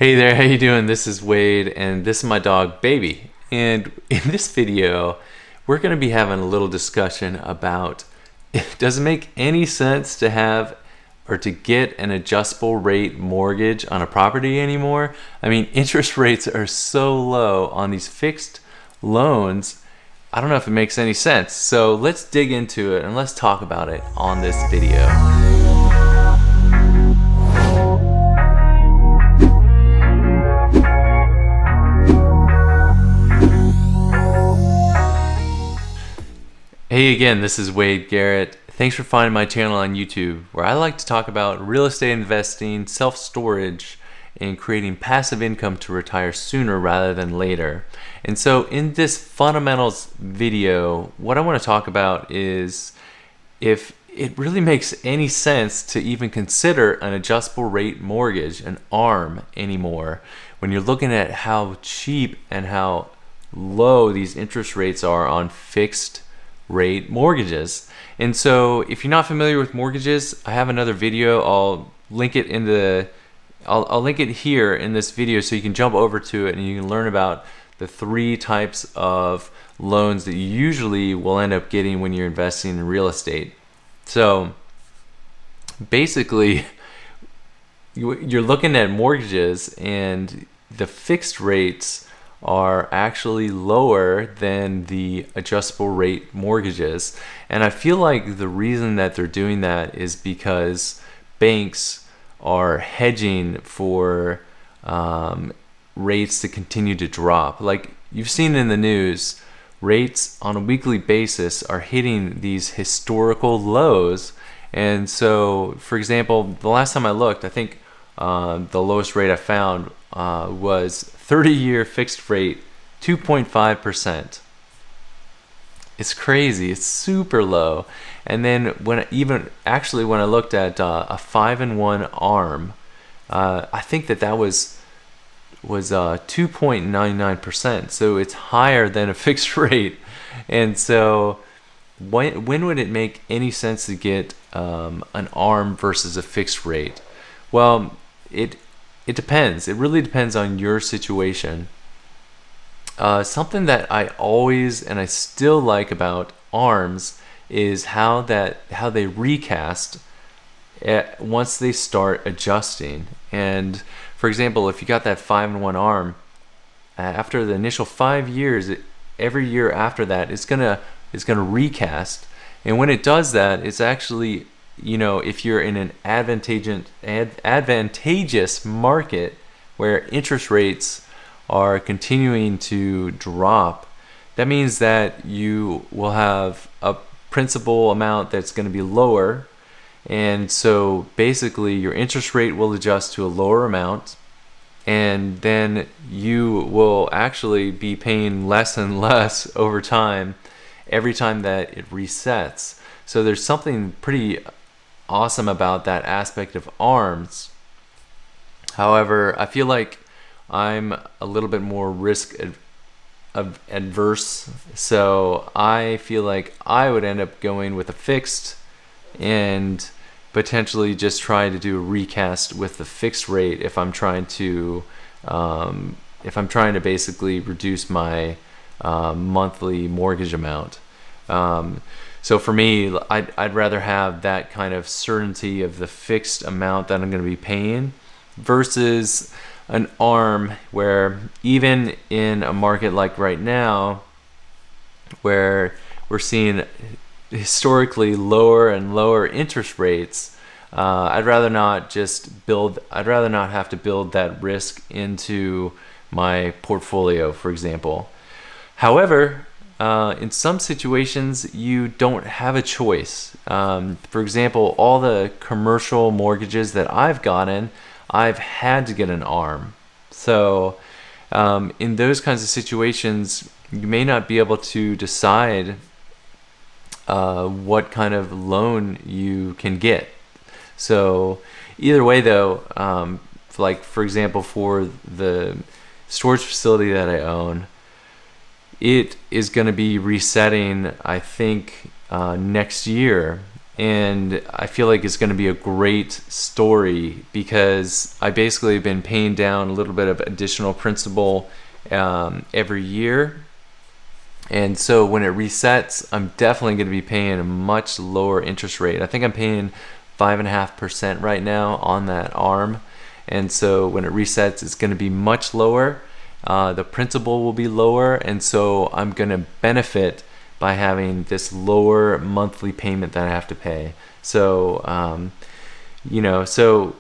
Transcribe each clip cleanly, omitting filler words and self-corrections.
Hey there, how you doing? This is Wade, and this is my dog, Baby. And in this video, we're going to be having a little discussion about does it make any sense to have or to get an adjustable rate mortgage on a property anymore? I mean, interest rates are so low on these fixed loans. I don't know if it makes any sense. So let's dig into it and let's talk about it on this video. Hey again, this is Wade Garrett. Thanks for finding my channel on YouTube, where I like to talk about real estate investing, self-storage, and creating passive income to retire sooner rather than later. And so in this fundamentals video, what I want to talk about is if it really makes any sense to even consider an adjustable rate mortgage, an ARM, anymore, when you're looking at how cheap and how low these interest rates are on fixed rate mortgages. And so if you're not familiar with mortgages, I have another video. I'll link it I'll link it here in this video so you can jump over to it and you can learn about the three types of loans that you usually will end up getting when you're investing in real estate. So basically, you're looking at mortgages, and the fixed rates are actually lower than the adjustable rate mortgages. And I feel like the reason that they're doing that is because banks are hedging for rates to continue to drop. Like you've seen in the news, rates on a weekly basis are hitting these historical lows. And so, for example, the last time I looked, I think the lowest rate I found was 30-year fixed rate, 2.5%. It's crazy. It's super low. And then when I looked at a 5-in-1 ARM, I think that was 2.99%. So it's higher than a fixed rate. And so when would it make any sense to get an ARM versus a fixed rate? Well, it depends. It really depends on your situation. Something that I always and I still like about ARMs is how they recast once they start adjusting. And for example, if you got that 5-in-1 ARM, after the initial 5 years, every year after that, it's gonna recast. And when it does that, it's actually, if you're in an advantageous market where interest rates are continuing to drop, that means that you will have a principal amount that's going to be lower. And so basically your interest rate will adjust to a lower amount, and then you will actually be paying less and less over time every time that it resets. So there's something pretty awesome about that aspect of ARMs. However, I feel like I'm a little bit more risk adverse, so I feel like I would end up going with a fixed and potentially just try to do a recast with the fixed rate if I'm trying to basically reduce my monthly mortgage amount. So for me, I'd rather have that kind of certainty of the fixed amount that I'm going to be paying versus an ARM, where even in a market like right now, where we're seeing historically lower and lower interest rates, I'd rather not have to build that risk into my portfolio, for example. However, in some situations, you don't have a choice. For example, all the commercial mortgages that I've gotten, I've had to get an ARM. So in those kinds of situations, you may not be able to decide what kind of loan you can get. So either way though, like for example, for the storage facility that I own, it is going to be resetting, I think, next year. and I feel like it's going to be a great story because I basically have been paying down a little bit of additional principal every year. And so when it resets, I'm definitely going to be paying a much lower interest rate. I think I'm paying 5.5% right now on that ARM. And so when it resets, it's going to be much lower. The principal will be lower. And so I'm going to benefit by having this lower monthly payment that I have to pay. So, so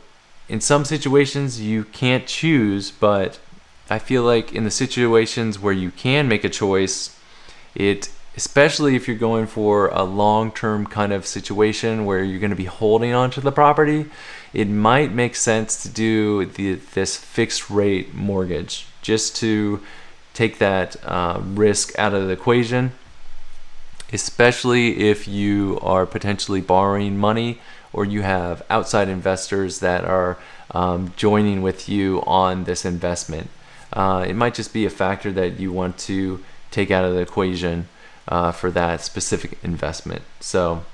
in some situations you can't choose, but I feel like in the situations where you can make a choice, especially if you're going for a long-term kind of situation where you're going to be holding on to the property, it might make sense to do this fixed rate mortgage just to take that risk out of the equation, especially if you are potentially borrowing money or you have outside investors that are joining with you on this investment. It might just be a factor that you want to take out of the equation for that specific investment. So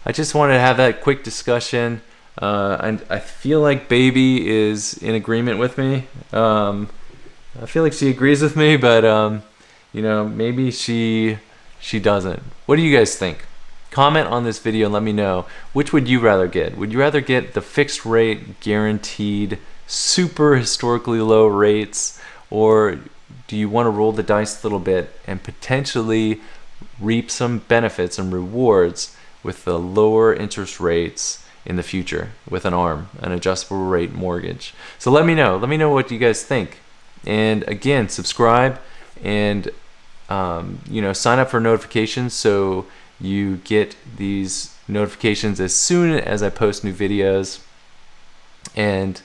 I just wanted to have that quick discussion. And I feel like Baby is in agreement with me. I feel like she agrees with me, but maybe she doesn't. What do you guys think? Comment on this video and let me know, which would you rather get? Would you rather get the fixed rate, guaranteed, super historically low rates, or do you want to roll the dice a little bit and potentially reap some benefits and rewards with the lower interest rates in the future with an ARM, an adjustable rate mortgage? So let me know what you guys think. And again, subscribe and sign up for notifications so you get these notifications as soon as I post new videos. And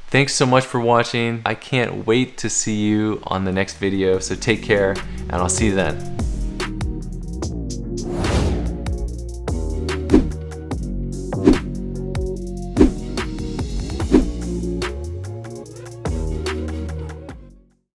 thanks so much for watching. I can't wait to see you on the next video. So take care, and I'll see you then.